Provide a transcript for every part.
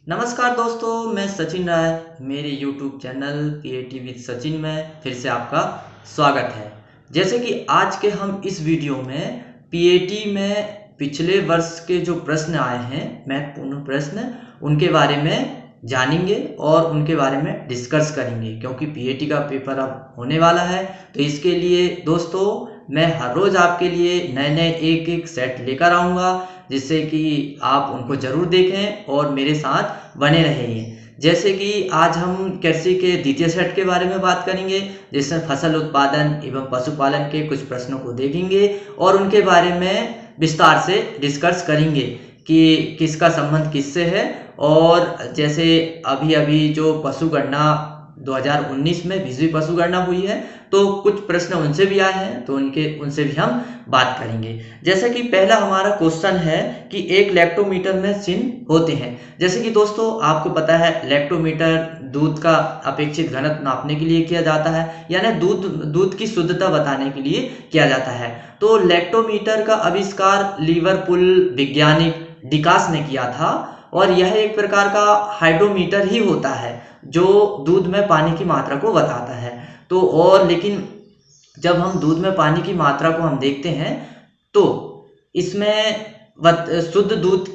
नमस्कार दोस्तों, मैं सचिन राय। मेरे YouTube channel PAT with Sachin में फिर से आपका स्वागत है। जैसे कि आज के हम इस वीडियो में पीएटी में पिछले वर्ष के जो प्रश्न आए हैं, महत्वपूर्ण प्रश्न, उनके बारे में जानेंगे और उनके बारे में डिस्कस करेंगे। क्योंकि पीएटी का पेपर अब होने वाला है, तो इसके लिए दोस्तों मैं हर रोज़ आपके लिए नए नए एक सेट लेकर आऊँगा, जिससे कि आप उनको ज़रूर देखें और मेरे साथ बने रहें। जैसे कि आज हम कृषि के द्वितीय सेट के बारे में बात करेंगे, जिसमें फसल उत्पादन एवं पशुपालन के कुछ प्रश्नों को देखेंगे और उनके बारे में विस्तार से डिस्कस करेंगे कि किसका संबंध किससे है। और जैसे अभी अभी जो पशु गणना 2019 में 20वीं पशु गणना हुई है, तो कुछ प्रश्न उनसे भी आए हैं, तो उनसे भी हम बात करेंगे। जैसे कि पहला हमारा क्वेश्चन है कि एक लैक्टोमीटर में चिन्ह होते हैं। जैसे कि दोस्तों आपको पता है, लैक्टोमीटर दूध का अपेक्षित घनत्व नापने के लिए किया जाता है, यानी दूध की शुद्धता बताने के लिए किया जाता है। तो लैक्टोमीटर का आविष्कार लिवरपूल वैज्ञानिक डिकास ने किया था और यह एक प्रकार का हाइड्रोमीटर ही होता है जो दूध में पानी की मात्रा को बताता है। तो और लेकिन जब हम दूध में पानी की मात्रा को हम देखते हैं, तो इसमें शुद्ध दूध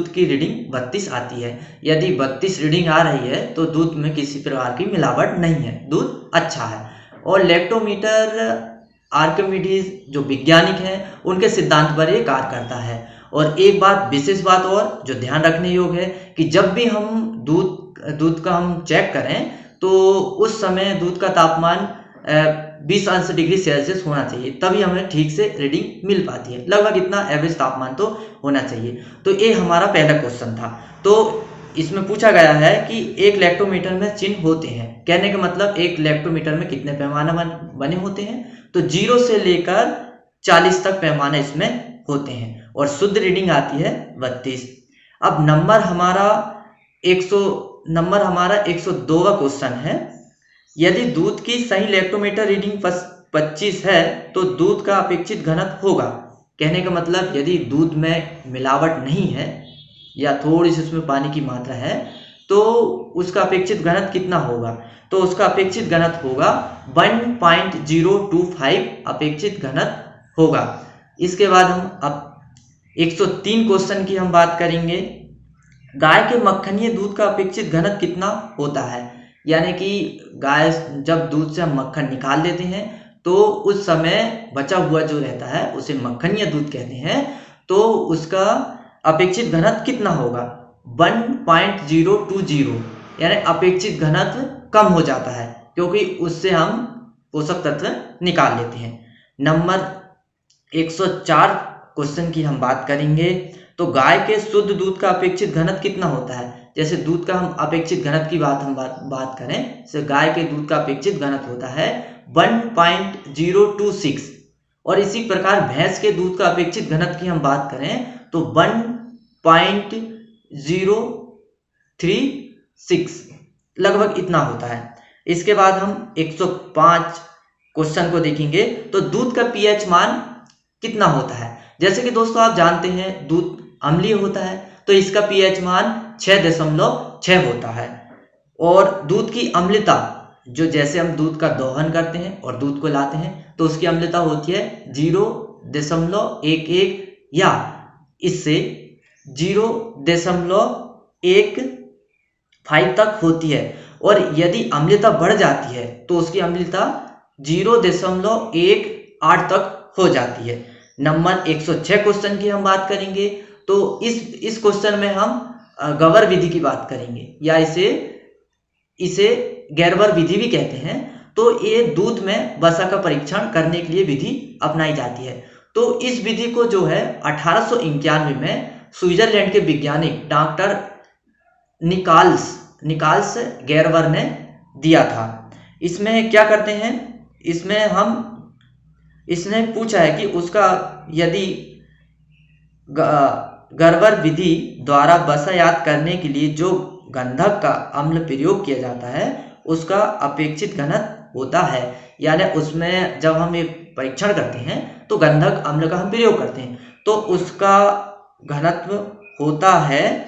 की रीडिंग 32 आती है। यदि 32 रीडिंग आ रही है तो दूध में किसी प्रकार की मिलावट नहीं है, दूध अच्छा है। और लैक्टोमीटर आर्किमिडीज जो वैज्ञानिक हैं, उनके सिद्धांत पर ये कार्य करता है। और एक बात, विशेष बात और जो ध्यान रखने योग्य है कि जब भी हम दूध का हम चेक करें, तो उस समय दूध का तापमान 20 अंश डिग्री सेल्सियस होना चाहिए, तभी हमें ठीक से रीडिंग मिल पाती है। लगभग इतना एवरेज तापमान तो होना चाहिए। तो ये हमारा पहला क्वेश्चन था। तो इसमें पूछा गया है कि एक लैक्टोमीटर में चिन्ह होते हैं। कहने का मतलब एक लैक्टोमीटर में कितने पैमाने बने होते हैं, तो 0 से लेकर 40 तक पैमाने इसमें होते हैं और शुद्ध रीडिंग आती है 32। अब नंबर हमारा 102वां क्वेश्चन है। यदि दूध की सही लैक्टोमीटर रीडिंग 25 है तो दूध का अपेक्षित घनत्व होगा। कहने का मतलब यदि दूध में मिलावट नहीं है या थोड़ी सी उसमें पानी की मात्रा है, तो उसका अपेक्षित घनत्व कितना होगा, तो उसका अपेक्षित घनत्व होगा 1.025 अपेक्षित घनत्व होगा। इसके बाद हम अब 103 क्वेश्चन की हम बात करेंगे। गाय के मक्खनीय दूध का अपेक्षित घनत्व कितना होता है। यानी कि गाय जब दूध से हम मक्खन निकाल लेते हैं, तो उस समय बचा हुआ जो रहता है उसे मक्खनीय दूध कहते हैं। तो उसका अपेक्षित घनत्व कितना होगा, 1.020, यानी अपेक्षित घनत्व कम हो जाता है, क्योंकि उससे हम पोषक तत्व निकाल लेते हैं। नंबर 104 क्वेश्चन की हम बात करेंगे। तो गाय के शुद्ध दूध का अपेक्षित घनत्व कितना होता है। जैसे दूध का हम अपेक्षित घनत्व की बात करें, तो गाय के दूध का अपेक्षित घनत्व होता है 1.026। और इसी प्रकार भैंस के दूध का अपेक्षित घनत्व की हम बात करें तो 1.036 लगभग इतना होता है। इसके बाद हम 105 क्वेश्चन को देखेंगे। तो दूध का पीएच मान कितना होता है। जैसे कि दोस्तों आप जानते हैं दूध अम्लीय होता है, तो इसका पीएच मान 6.6 होता है। और दूध की अम्लता, जो जैसे हम दूध का दोहन करते हैं और दूध को लाते हैं, तो उसकी अम्लता होती है 0.11 या इससे 0.15 तक होती है। और यदि अम्लता बढ़ जाती है तो उसकी अम्लता 0.18 तक हो जाती है। नंबर 106 क्वेश्चन की हम बात करेंगे। तो इस क्वेश्चन में हम गवर विधि की बात करेंगे, या इसे गैरवर विधि भी कहते हैं। तो ये दूध में वसा का परीक्षण करने के लिए विधि अपनाई जाती है। तो इस विधि को जो है 1891 में स्विट्जरलैंड के वैज्ञानिक डॉक्टर निकाल्स गैरवर ने दिया था। इसमें क्या करते हैं, इसने पूछा है कि उसका यदि गैरवर विधि द्वारा वसा याद करने के लिए जो गंधक का अम्ल प्रयोग किया जाता है, उसका अपेक्षित घनत्व होता है। यानी उसमें जब हम ये परीक्षण करते हैं तो गंधक अम्ल का हम प्रयोग करते हैं, तो उसका घनत्व होता है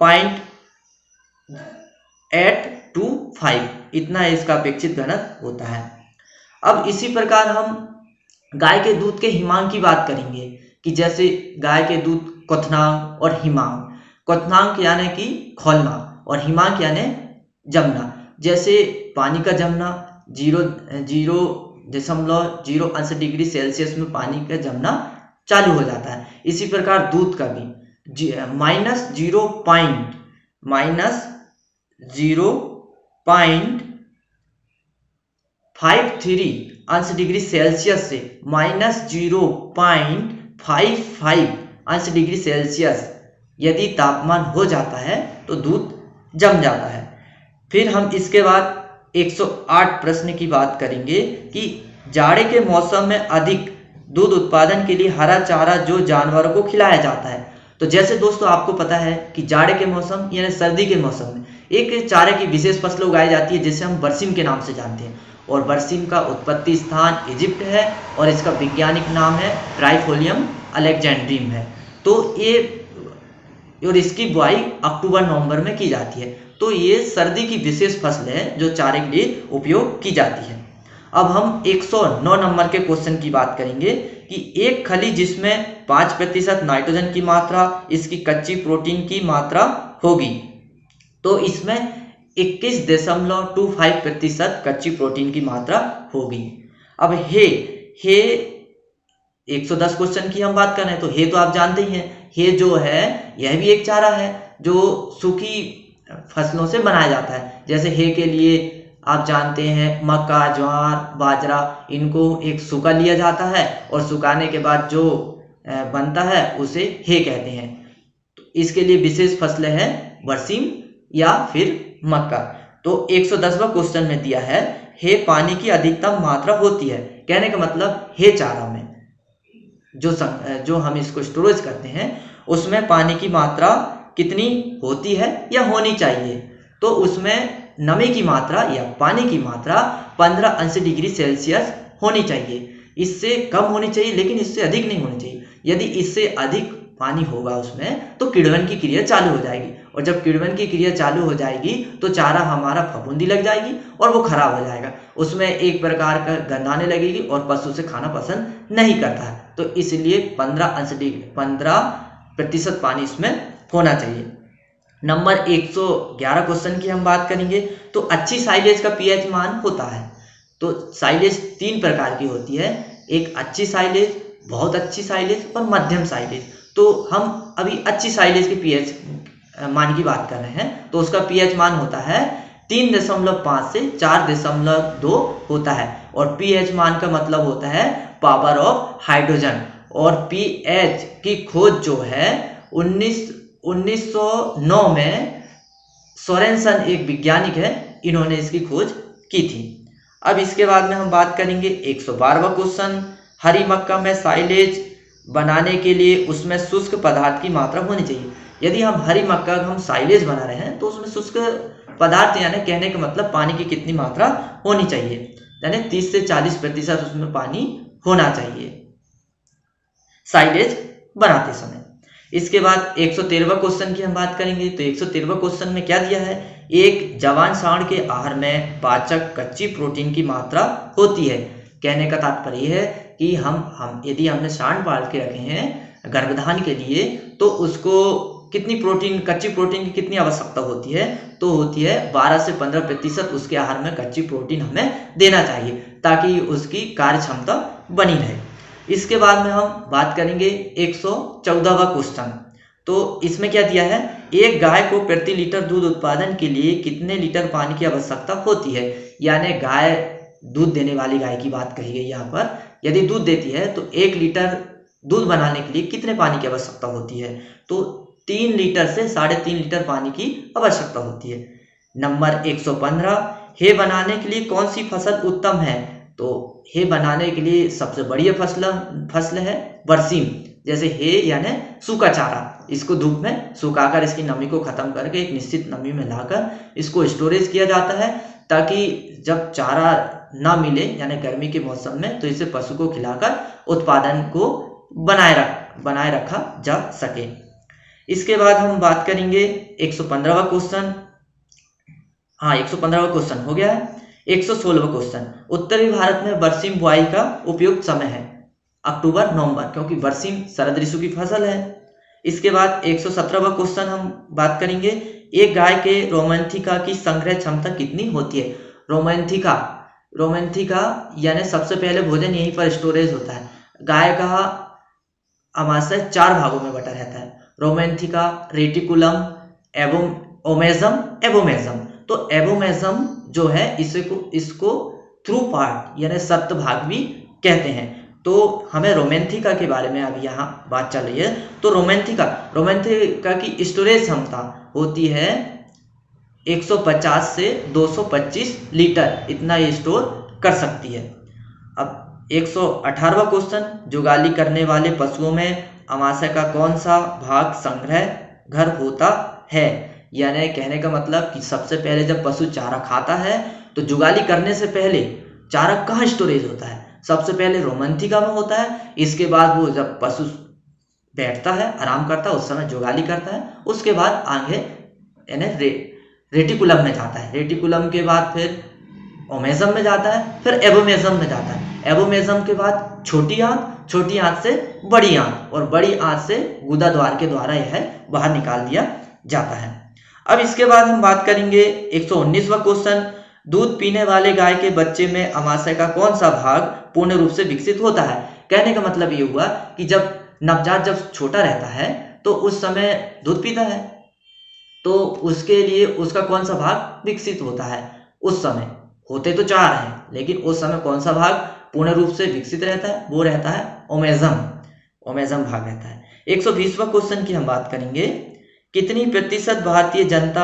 0.825 इतना इसका अपेक्षित घनत्व होता है। अब इसी प्रकार हम गाय के दूध के हिमांक की बात करेंगे कि जैसे गाय के दूध क्वथनांक और हिमांक। क्वथनांक यानी कि खौलना और हिमांक यानी जमना। जैसे पानी का जमना 0.0 डिग्री सेल्सियस में पानी का जमना चालू हो जाता है। इसी प्रकार दूध का भी -0.53 डिग्री सेल्सियस से -0.55 डिग्री सेल्सियस यदि तापमान हो जाता है तो दूध जम जाता है। फिर हम इसके बाद 108 प्रश्न की बात करेंगे कि जाड़े के मौसम में अधिक दूध उत्पादन के लिए हरा चारा जो जानवरों को खिलाया जाता है। तो जैसे दोस्तों आपको पता है कि जाड़े के मौसम यानी सर्दी के मौसम में एक चारे की विशेष फसल उगाई जाती है जिसे हम बरसीम के नाम से जानते हैं। और बरसीम का उत्पत्ति स्थान इजिप्ट है और इसका वैज्ञानिक नाम है ट्राइफोलियम अलेक्जेंड्रियम है। तो ये और इसकी बुआई अक्टूबर-नवंबर में की जाती है। तो ये सर्दी की विशेष फसल है जो चारे के लिए उपयोग की जाती है। अब हम 109 नंबर के क्वेश्चन की बात करेंगे कि एक खली जिसमें 5% नाइट्रोजन की मात्रा, इसकी कच्ची प्रोटीन की मात्रा होगी तो इसमें 21.25% कच्ची प्रोटीन की मात्रा होगी। अब हे 110 क्वेश्चन की हम बात कर रहे हैं तो हे तो आप जानते ही हैं। हे जो है यह भी एक चारा है जो सूखी फसलों से बनाया जाता है। जैसे हे के लिए आप जानते हैं मक्का, ज्वार, बाजरा, इनको एक सूखा लिया जाता है और सुखाने के बाद जो बनता है उसे हे कहते हैं। तो इसके लिए विशेष फसलें हैं बरसीम या फिर मक्का। तो 110वां क्वेश्चन में दिया है हे पानी की अधिकतम मात्रा होती है। कहने का मतलब हे चारा में जो हम इसको स्टोरेज करते हैं उसमें पानी की मात्रा कितनी होती है या होनी चाहिए। तो उसमें नमी की मात्रा या पानी की मात्रा 15 डिग्री सेल्सियस होनी चाहिए। इससे कम होनी चाहिए लेकिन इससे अधिक नहीं होनी चाहिए। यदि इससे अधिक पानी होगा उसमें तो किण्वन की क्रिया चालू हो जाएगी और जब किण्वन की क्रिया चालू हो जाएगी तो चारा हमारा फफूंदी लग जाएगी और वो खराब हो जाएगा। उसमें एक प्रकार का गंध आने लगेगी और पशु से खाना पसंद नहीं करता है। तो इसलिए 15% पानी इसमें होना चाहिए। नंबर 111 क्वेश्चन की हम बात करेंगे तो अच्छी साइलेज का पीएच मान होता है। तो साइलेज 3 प्रकार की होती है, एक अच्छी साइलेज, बहुत अच्छी साइलेज और मध्यम साइलेज। तो हम अभी अच्छी साइलेज के पीएच मान की बात कर रहे हैं तो उसका पीएच मान होता है 3.5 से 4.2 होता है और पीएच मान का मतलब होता है पावर ऑफ हाइड्रोजन। और पीएच की खोज जो है 1909 में सोरेनसन एक वैज्ञानिक है, इन्होंने इसकी खोज की थी। अब इसके बाद में हम बात करेंगे 112वां क्वेश्चन, हरी मक्का में साइलेज बनाने के लिए उसमें शुष्क पदार्थ की मात्रा होनी चाहिए। यदि हम हरी मक्का हम साइलेज बना रहे हैं तो उसमें शुष्क पदार्थ यानी कहने का मतलब पानी की कितनी मात्रा होनी चाहिए, यानी 30 से 40% उसमें पानी होना चाहिए साइलेज बनाते समय। इसके बाद 113वां क्वेश्चन की हम बात करेंगे तो 113वां क्वेश्चन में क्या दिया है, एक जवान सांड के आहार में पाचक कच्ची प्रोटीन की मात्रा होती है। कहने का तात्पर्य है कि हम यदि हमने सांड पाल के रखे हैं गर्भधान के लिए तो उसको कितनी प्रोटीन, कच्ची प्रोटीन की कितनी आवश्यकता होती है, तो होती है 12 से 15% उसके आहार में कच्ची प्रोटीन हमें देना चाहिए ताकि उसकी कार्य क्षमता बनी रहे। इसके बाद में हम बात करेंगे 114वां क्वेश्चन। तो इसमें क्या दिया है, एक गाय को प्रति लीटर दूध उत्पादन के लिए कितने लीटर पानी की आवश्यकता होती है। यानी गाय दूध देने वाली गाय की बात कही गई यहाँ पर। यदि दूध देती है तो 1 लीटर दूध बनाने के लिए कितने पानी की आवश्यकता होती है, तो 3 लीटर से 3.5 लीटर पानी की आवश्यकता होती है। नंबर 115, हे बनाने के लिए कौन सी फसल उत्तम है। तो हे बनाने के लिए सबसे बढ़िया फसल है बरसीम। जैसे हे यानी सूखा चारा, इसको धूप में सुखाकर इसकी नमी को खत्म करके एक निश्चित नमी में लाकर इसको स्टोरेज किया जाता है ताकि जब चारा ना मिले यानी गर्मी के मौसम में तो इसे पशु को खिलाकर उत्पादन को बनाए रखा जा सके। इसके बाद हम बात करेंगे 115वां क्वेश्चन। हाँ, 115वां क्वेश्चन हो गया है। 116वां क्वेश्चन, उत्तरी भारत में बरसीम बुआई का उपयुक्त समय है अक्टूबर नवंबर, क्योंकि बरसीम शरद ऋतु की फसल है। इसके बाद 117वां क्वेश्चन हम बात करेंगे, एक गाय के रोमैंथिका की संग्रह क्षमता कितनी होती है। रोमैंथिका यानी सबसे पहले भोजन यहीं पर स्टोरेज होता है। गाय का आमाशय 4 भागों में बटा रहता है, रोमैंथिका, रेटिकुलम, एबोमेजम। तो एबोमेजम जो है इसको थ्रू पार्ट यानी सप्त भाग भी कहते हैं। तो हमें रोमैंथिका के बारे में अभी यहाँ बात चल रही है। तो रोमैंथिका की स्टोरेज क्षमता होती है 150 से 225 लीटर, इतना ये स्टोर कर सकती है। अब 118वां क्वेश्चन, जुगाली करने वाले पशुओं में अमाशय का कौन सा भाग संग्रह घर होता है। यानी कहने का मतलब कि सबसे पहले जब पशु चारा खाता है तो जुगाली करने से पहले चारा कहाँ स्टोरेज होता है, सबसे पहले रोमैंथिका में होता है। इसके बाद वो जब पशु बैठता है, आराम करता है, उस समय जुगाली करता है। उसके बाद आगे यानी रेटिकुलम में जाता है, रेटिकुलम के बाद फिर ओमेजम में जाता है, फिर एबोमेजम में जाता है। एबोमेजम के बाद छोटी आंत से बड़ी आंत, और बड़ी आंत से गुदा द्वार के द्वारा यह बाहर निकाल दिया जाता है। अब इसके बाद हम बात करेंगे 119वां क्वेश्चन, दूध पीने वाले गाय के बच्चे में अमाशय का कौन सा भाग पूर्ण रूप से विकसित होता है। कहने का मतलब ये हुआ कि जब नवजात जब छोटा रहता है तो उस समय दूध पीता है, तो उसके लिए उसका कौन सा भाग विकसित होता है। उस समय होते तो 4 हैं, लेकिन उस समय कौन सा भाग पूर्ण रूप से विकसित रहता है, वो रहता है ओमेजम भाग रहता है। 120वां क्वेश्चन की हम बात करेंगे, कितनी प्रतिशत भारतीय जनता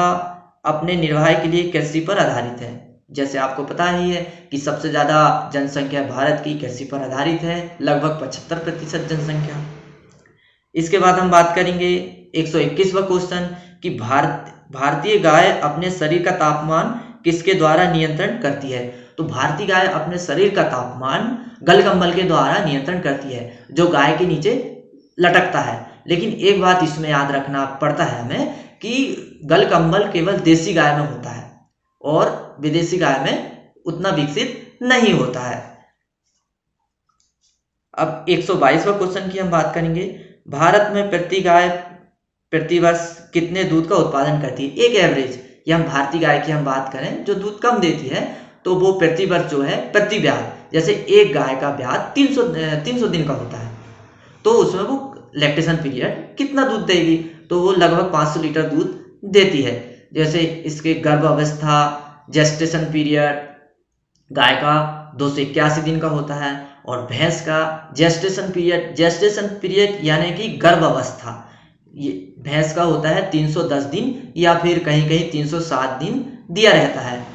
अपने निर्वाह के लिए कृषि पर आधारित है। जैसे आपको पता ही है कि सबसे ज्यादा जनसंख्या भारत की कृषि पर आधारित है, लगभग 75% जनसंख्या। इसके बाद हम बात करेंगे 121वां क्वेश्चन कि भारतीय गाय अपने शरीर का तापमान किसके द्वारा नियंत्रण करती है। तो भारतीय गाय अपने शरीर का तापमान गलकंबल के द्वारा नियंत्रण करती है, जो गाय के नीचे लटकता है। लेकिन एक बात इसमें याद रखना पड़ता है हमें कि गलकंबल केवल देसी गाय में होता है और विदेशी गाय में उतना विकसित नहीं होता है। अब 122वां क्वेश्चन की हम बात करेंगे, भारत में प्रति गाय प्रतिवर्ष कितने दूध का उत्पादन करती है। एक एवरेज, या हम भारतीय गाय की हम बात करें जो दूध कम देती है, तो वो प्रतिवर्ष जो है प्रति ब्याज, जैसे एक गाय का ब्याज 300 दिन का होता है, तो उसमें वो लैक्टेशन पीरियड कितना दूध देगी, तो वो लगभग 500 लीटर दूध देती है। जैसे इसके गर्भ अवस्था, जेस्टेशन पीरियड गाय का 281 दिन का होता है, और भैंस का जेस्टेशन पीरियड यानी कि गर्भ अवस्था, ये भैंस का होता है 310 दिन या फिर कहीं कहीं 307 दिन दिया रहता है।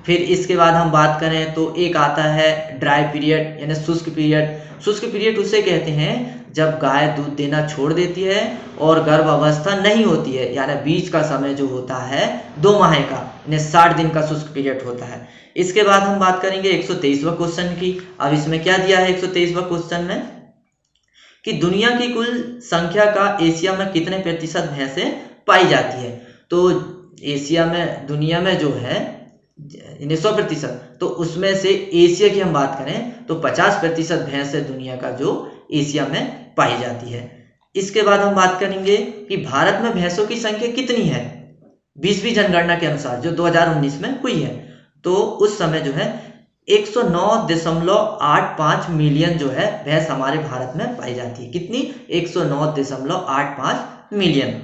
फिर इसके बाद हम बात करें तो एक आता है ड्राई पीरियड यानी शुष्क पीरियड उसे कहते हैं जब गाय दूध देना छोड़ देती है और गर्भ अवस्था नहीं होती है, यानी बीच का समय जो होता है 2 माह का, यानी 60 दिन का शुष्क पीरियड होता है। इसके बाद हम बात करेंगे 123वां क्वेश्चन की। अब इसमें क्या दिया है 123वां क्वेश्चन में कि दुनिया की कुल संख्या का एशिया में कितने प्रतिशत भैंसें पाई जाती है। तो एशिया में, दुनिया में जो है 100%, तो उसमें से एशिया की हम बात करें तो 50% भैंसें दुनिया का जो एशिया में पाई जाती है। इसके बाद हम बात करेंगे कि भारत में भैंसों की संख्या कितनी है 20वीं जनगणना के अनुसार जो 2019 में हुई है। तो उस समय जो है 109.85 मिलियन जो है भैंस हमारे भारत में पाई जाती है। कितनी? 109.85 मिलियन।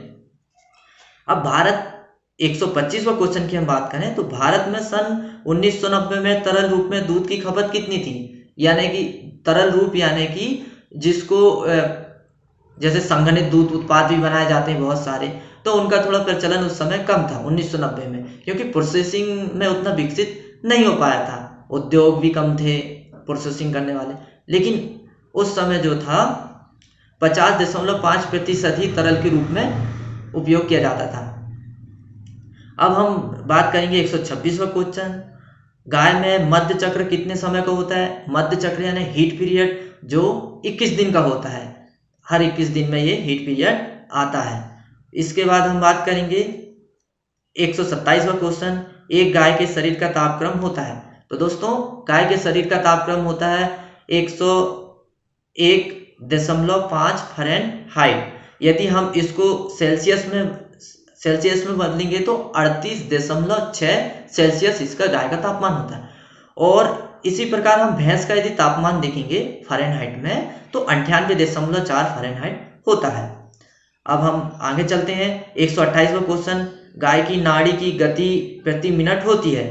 अब भारत 125वां क्वेश्चन की हम बात करें तो भारत में सन 1990 में तरल रूप में दूध की खपत कितनी थी। यानी कि तरल रूप यानी कि जिसको जैसे संघनित दूध उत्पाद भी बनाए जाते हैं बहुत सारे, तो उनका थोड़ा प्रचलन उस समय कम था 1990 में, क्योंकि प्रोसेसिंग में उतना विकसित नहीं हो पाया था, उद्योग भी कम थे प्रोसेसिंग करने वाले। लेकिन उस समय जो था 50.5% ही तरल के रूप में उपयोग किया जाता था। अब हम बात करेंगे 126वां क्वेश्चन, गाय में मध्य चक्र कितने समय का होता है। मध्य चक्र यानी हीट पीरियड जो 21 दिन का होता है, हर 21 दिन में ये हीट पीरियड आता है। इसके बाद हम बात करेंगे 127वां क्वेश्चन, एक गाय के शरीर का तापक्रम होता है। तो दोस्तों गाय के शरीर का तापक्रम होता है 101.5 फ़ारेनहाइट। यदि हम इसको सेल्सियस में बदलेंगे तो 38.6 सेल्सियस इसका गाय का तापमान होता है। और इसी प्रकार हम भैंस का यदि तापमान देखेंगे फ़ारेनहाइट में तो 98.4 फ़ारेनहाइट होता है। अब हम आगे चलते हैं। 128वां क्वेश्चन, गाय की नाड़ी की गति प्रति मिनट होती है।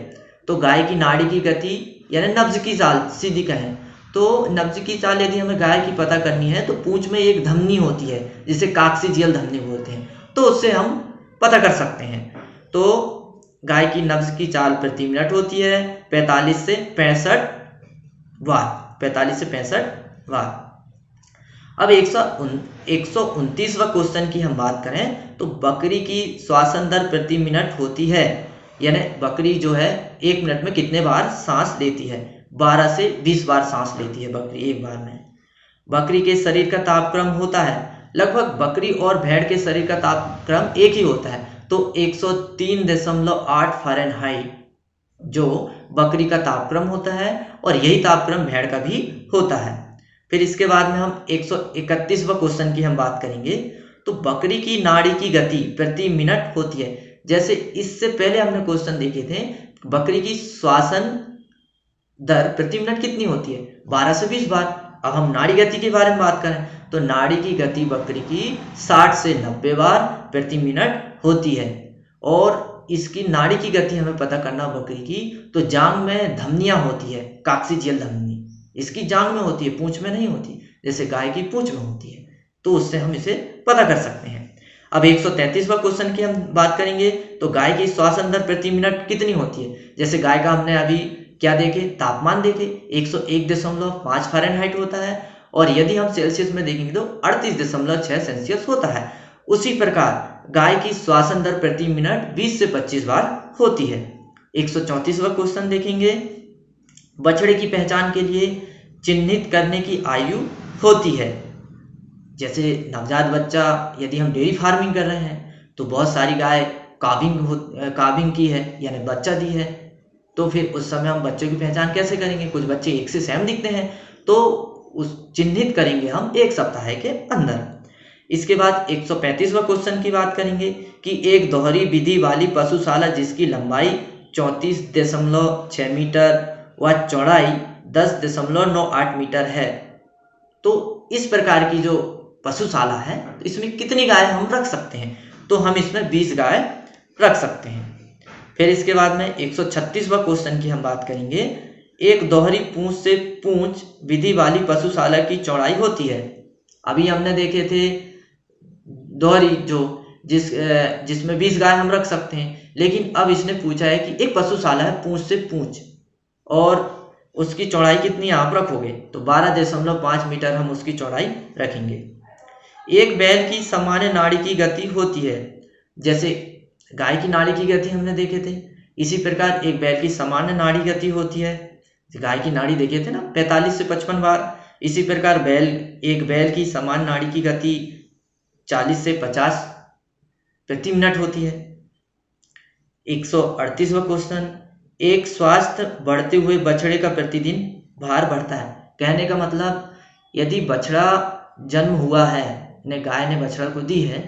तो गाय की नाड़ी की गति यानी नब्ज की चाल सीधी कहें तो नब्ज की चाल यदि हमें गाय की पता करनी है तो पूंछ में एक धमनी होती है जिसे काकसिजियल धमनी बोलते हैं, तो उससे हम पता कर सकते हैं। तो गाय की नब्ज की चाल प्रति मिनट होती है 45 से 65 बार। अब 129वां क्वेश्चन की हम बात करें तो बकरी की श्वासन दर प्रति मिनट होती है, यानी बकरी जो है 1 मिनट में कितने बार सांस लेती है। 12 से 20 बार सांस लेती है बकरी एक बार में। बकरी के शरीर का तापक्रम होता है, लगभग बकरी और भेड़ के शरीर का तापक्रम एक ही होता है, तो 103.8 फ़ारेनहाइट जो बकरी का तापक्रम होता है और यही तापक्रम भेड़ का भी होता है। फिर इसके बाद में हम 131वां क्वेश्चन की हम बात करेंगे तो बकरी की नाड़ी की गति प्रति मिनट होती है। जैसे इससे पहले हमने क्वेश्चन देखे थे बकरी की श्वासन दर प्रति मिनट कितनी होती है, 12 से 20 बार। अब हम नाड़ी गति के बारे में बात करें तो नाड़ी की गति बकरी की 60 से 90 बार प्रति मिनट होती है। और इसकी नाड़ी की गति हमें पता करना बकरी की तो जांघ में धमनियां होती है, काकसिजियल धमनी इसकी जांघ में होती है, पूंछ में नहीं होती, जैसे गाय की पूंछ में होती है, तो उससे हम इसे पता कर सकते हैं। अब 133वां क्वेश्चन की हम बात करेंगे तो गाय की श्वासन दर प्रति मिनट कितनी होती है। जैसे गाय का हमने अभी क्या देखे, तापमान देखे 101.5 फ़ारेनहाइट होता है और यदि हम सेल्सियस में देखेंगे तो 38.6 सेल्सियस होता है। उसी प्रकार गाय की श्वासन दर प्रति मिनट 20 से 25 बार होती है। 134वां क्वेश्चन देखेंगे, बछड़े की पहचान के लिए चिन्हित करने की आयु होती है। जैसे नवजात बच्चा यदि हम डेयरी फार्मिंग कर रहे हैं तो बहुत सारी गाय काबिंग की है यानी बच्चा दी है, तो फिर उस समय हम बच्चों की पहचान कैसे करेंगे। कुछ बच्चे एक से सेम दिखते हैं तो उस चिन्हित करेंगे हम 1 सप्ताह के अंदर। इसके बाद 135वां क्वेश्चन की बात करेंगे कि एक दोहरी विधि वाली पशुशाला जिसकी लंबाई 34.6 मीटर व चौड़ाई 10.98 मीटर है, तो इस प्रकार की जो पशुशाला है तो इसमें कितनी गाय हम रख सकते हैं, तो हम इसमें 20 गाय रख सकते हैं। फिर इसके बाद में 136वां क्वेश्चन की हम बात करेंगे, एक दोहरी पूंछ से पूंछ विधि वाली पशुशाला की चौड़ाई होती है। अभी हमने देखे थे दोहरी जो जिसमें 20 गाय हम रख सकते हैं, लेकिन अब इसने पूछा है कि एक पशुशाला है पूंछ से पूंछ और उसकी चौड़ाई कितनी आप रखोगे, तो 12.5 मीटर हम उसकी चौड़ाई रखेंगे। एक बैल की सामान्य नाड़ी की गति होती है। जैसे गाय की नाड़ी की गति हमने देखे थे, इसी प्रकार एक बैल की सामान्य नाड़ी गति होती है। गाय की नाड़ी देखे थे ना 45 से 55 बार, इसी प्रकार एक बैल की सामान्य नाड़ी की गति 40 से 50 प्रति मिनट होती है। 138वां क्वेश्चन, एक स्वस्थ बढ़ते हुए बछड़े का प्रतिदिन भार बढ़ता है। कहने का मतलब यदि बछड़ा जन्म हुआ है ने गाय ने बछड़ा को दी है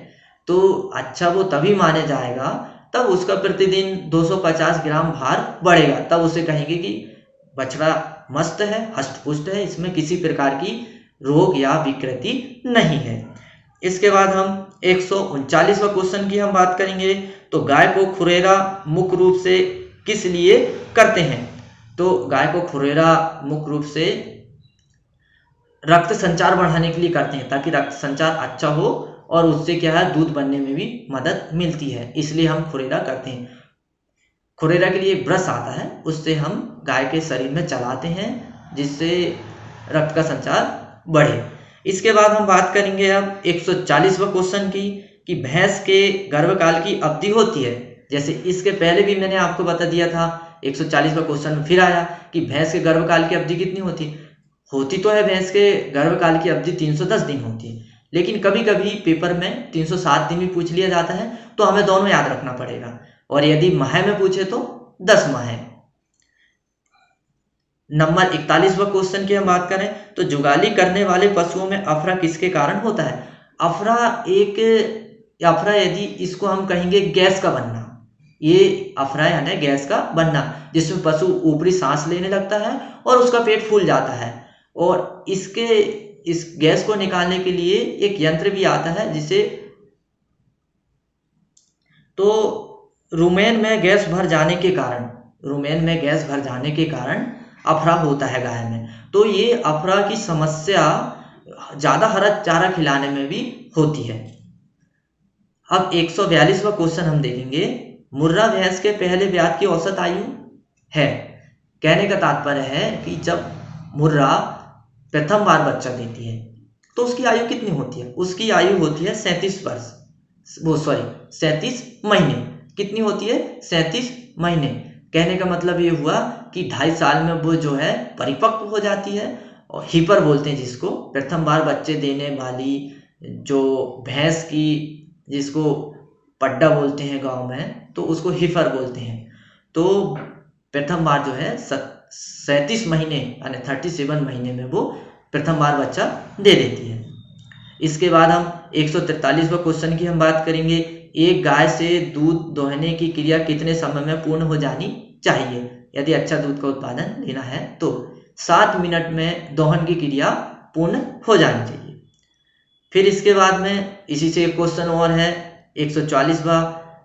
तो अच्छा वो तभी माने जाएगा तब उसका प्रतिदिन 250 ग्राम भार बढ़ेगा, तब उसे कहेंगे कि बछड़ा मस्त है, हष्ट पुष्ट है, इसमें किसी प्रकार की रोग या विकृति नहीं है। इसके बाद हम 139वां क्वेश्चन की हम बात करेंगे तो गाय को खुरेरा मुख्य रूप से किस लिए करते हैं। तो गाय को खुरेरा मुख्य रूप से रक्त संचार बढ़ाने के लिए करते हैं ताकि रक्त संचार अच्छा हो और उससे क्या है दूध बनने में भी मदद मिलती है, इसलिए हम खुरेरा करते हैं। खुरेरा के लिए ब्रश आता है, उससे हम गाय के शरीर में चलाते हैं जिससे रक्त का संचार बढ़े। इसके बाद हम बात करेंगे अब 140वां क्वेश्चन की कि भैंस के गर्भकाल की अवधि होती है। जैसे इसके पहले भी मैंने आपको बता दिया था, 140वां क्वेश्चन फिर आया कि भैंस के गर्भकाल की अवधि कितनी होती है। होती तो है भैंस के गर्भकाल की अवधि 310 दिन होती है, लेकिन कभी कभी पेपर में 307 दिन भी पूछ लिया जाता है, तो हमें दोनों याद रखना पड़ेगा। और यदि माह में पूछे तो 10 माह। नंबर 41वां क्वेश्चन की हम बात करें तो जुगाली करने वाले पशुओं में अफरा किसके कारण होता है? अफरा अफरा यदि इसको हम कहेंगे गैस का बनना, ये अफरा यानी गैस का बनना, जिसमें पशु ऊपरी सांस लेने लगता है और उसका पेट फूल जाता है। और इस गैस को निकालने के लिए एक यंत्र भी आता है जिसे, तो रुमेन में गैस भर जाने के कारण अफरा होता है गाय में। तो ये अफरा की समस्या ज्यादा हरा चारा खिलाने में भी होती है। अब 142वां क्वेश्चन हम देखेंगे, मुर्रा भैंस के पहले ब्यात की औसत आयु है। कहने का तात्पर्य है कि जब मुर्रा प्रथम बार बच्चा देती है तो उसकी आयु कितनी होती है? उसकी आयु होती है 37 महीने। कितनी होती है? 37 महीने। कहने का मतलब ये हुआ कि 2.5 साल में वो जो है परिपक्व हो जाती है। और हीपर बोलते हैं जिसको, प्रथम बार बच्चे देने वाली जो भैंस की, जिसको पड्डा बोलते हैं गांव में, तो उसको हीफर बोलते हैं। तो प्रथम बार जो है 37 महीने यानी 37 महीने में वो प्रथम बार बच्चा दे देती है। इसके बाद हम 143वां क्वेश्चन की हम बात करेंगे, एक गाय से दूध दोहने की क्रिया कितने समय में पूर्ण हो जानी चाहिए? यदि अच्छा दूध का उत्पादन लेना है तो 7 मिनट में दोहन की क्रिया पूर्ण हो जानी चाहिए। फिर इसके बाद में इसी से एक क्वेश्चन और है 144वां,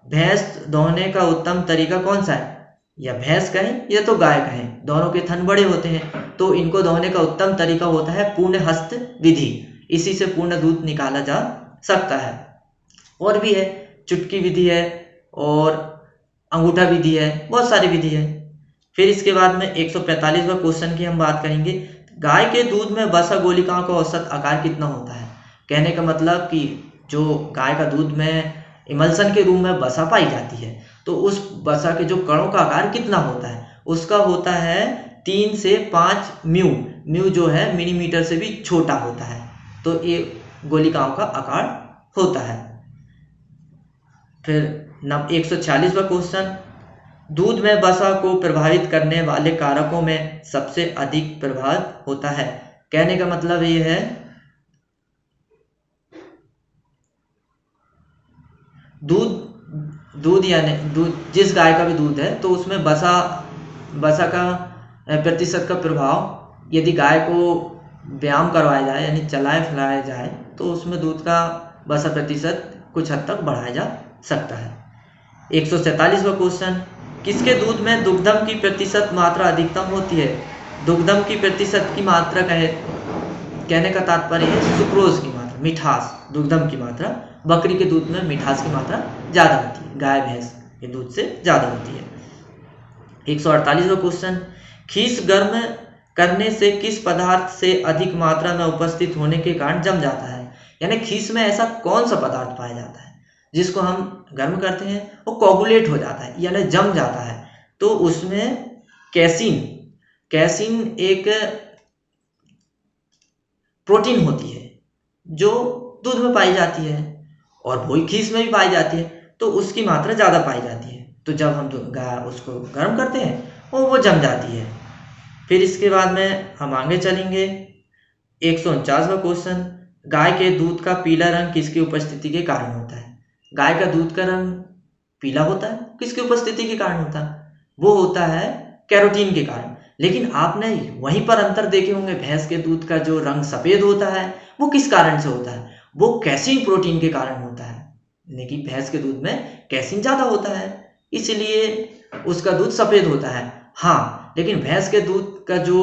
भैंस दोहने का उत्तम तरीका कौन सा है? या भैंस कहें या तो गाय कहें, दोनों के थन बड़े होते हैं, तो इनको दोहने का उत्तम तरीका होता है पूर्ण हस्त विधि। इसी से पूर्ण दूध निकाला जा सकता है। और भी है, चुटकी विधि है और अंगूठा विधि है, बहुत सारी विधि है। फिर इसके बाद में 145वां क्वेश्चन की हम बात करेंगे, गाय के दूध में वसा गोलिकाओं का औसत आकार कितना होता है? कहने का मतलब कि जो गाय का दूध में इमल्सन के रूप में वसा पाई जाती है, तो उस वसा के जो कणों का आकार कितना होता है? उसका होता है 3 से 5 म्यू। म्यू जो है मिलीमीटर से भी छोटा होता है। तो ये गोलिकाओं का आकार होता है। फिर 146वां क्वेश्चन, दूध में वसा को प्रभावित करने वाले कारकों में सबसे अधिक प्रभाव होता है। कहने का मतलब ये है, दूध यानी जिस गाय का भी दूध है तो उसमें वसा का प्रतिशत का प्रभाव, यदि गाय को व्यायाम करवाया जाए यानी चलाए फैलाया जाए तो उसमें दूध का वसा प्रतिशत कुछ हद तक बढ़ाया जा सकता है। 147वां क्वेश्चन, किसके दूध में दुग्धम की प्रतिशत मात्रा अधिकतम होती है? दुग्धम की प्रतिशत की मात्रा कहने का तात्पर्य है सुक्रोज की मात्रा, मिठास। दुग्धम की मात्रा, बकरी के दूध में मिठास की मात्रा ज़्यादा होती है, गाय भैंस के दूध से ज़्यादा होती है। 148वां क्वेश्चन, खीस गर्म करने से किस पदार्थ से अधिक मात्रा में उपस्थित होने के कारण जम जाता है? यानी खीस में ऐसा कौन सा पदार्थ पाया जाता है जिसको हम गर्म करते हैं वो कोगुलेट हो जाता है यानी जम जाता है? तो उसमें कैसीन एक प्रोटीन होती है जो दूध में पाई जाती है और वही खीस में भी पाई जाती है, तो उसकी मात्रा ज़्यादा पाई जाती है। तो जब हम उसको गर्म करते हैं और वो जम जाती है। फिर इसके बाद में हम आगे चलेंगे 149वां क्वेश्चन, गाय के दूध का पीला रंग किसकी उपस्थिति के कारण होता है? गाय का दूध का रंग पीला होता है, किसकी उपस्थिति के कारण होता है? वो होता है कैरोटीन के कारण। लेकिन आपने वहीं पर अंतर देखे होंगे, भैंस के दूध का जो रंग सफेद होता है वो किस कारण से होता है? वो कैसीन प्रोटीन के कारण होता है। लेकिन भैंस के दूध में कैसीन ज्यादा होता है इसलिए उसका दूध सफेद होता है। हाँ, लेकिन भैंस के दूध का जो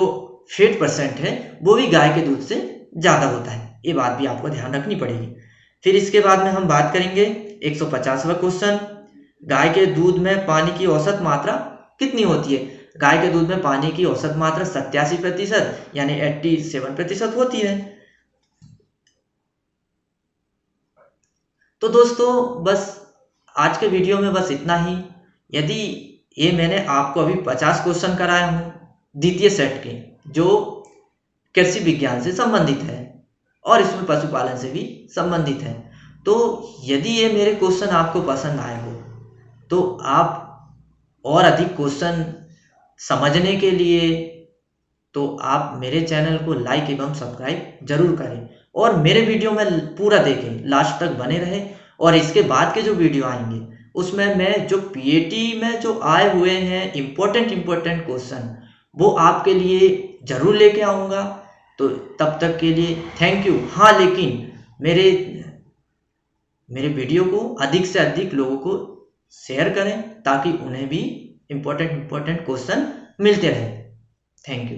फैट परसेंट है वो भी गाय के दूध से ज्यादा होता है। ये बात भी आपको ध्यान रखनी पड़ेगी। फिर इसके बाद में हम बात करेंगे 150वां क्वेश्चन, गाय के दूध में पानी की औसत मात्रा कितनी होती है? गाय के दूध में पानी की औसत मात्रा 87% यानी 87% होती है। तो दोस्तों बस आज के वीडियो में बस इतना ही। यदि ये मैंने आपको अभी 50 क्वेश्चन कराया हूँ द्वितीय सेट के, जो कृषि विज्ञान से संबंधित है, और इसमें पशुपालन से भी संबंधित है। तो यदि ये मेरे क्वेश्चन आपको पसंद आए हो तो आप और अधिक क्वेश्चन समझने के लिए तो आप मेरे चैनल को लाइक एवं सब्सक्राइब जरूर करें और मेरे वीडियो में पूरा देखें, लास्ट तक बने रहे। और इसके बाद के जो वीडियो आएंगे उसमें मैं जो पीएटी में जो आए हुए हैं इम्पोर्टेंट क्वेश्चन वो आपके लिए जरूर लेके आऊँगा। तो तब तक के लिए थैंक यू। हाँ, लेकिन मेरे वीडियो को अधिक से अधिक लोगों को शेयर करें ताकि उन्हें भी इम्पोर्टेंट क्वेश्चन मिलते रहे। Thank you.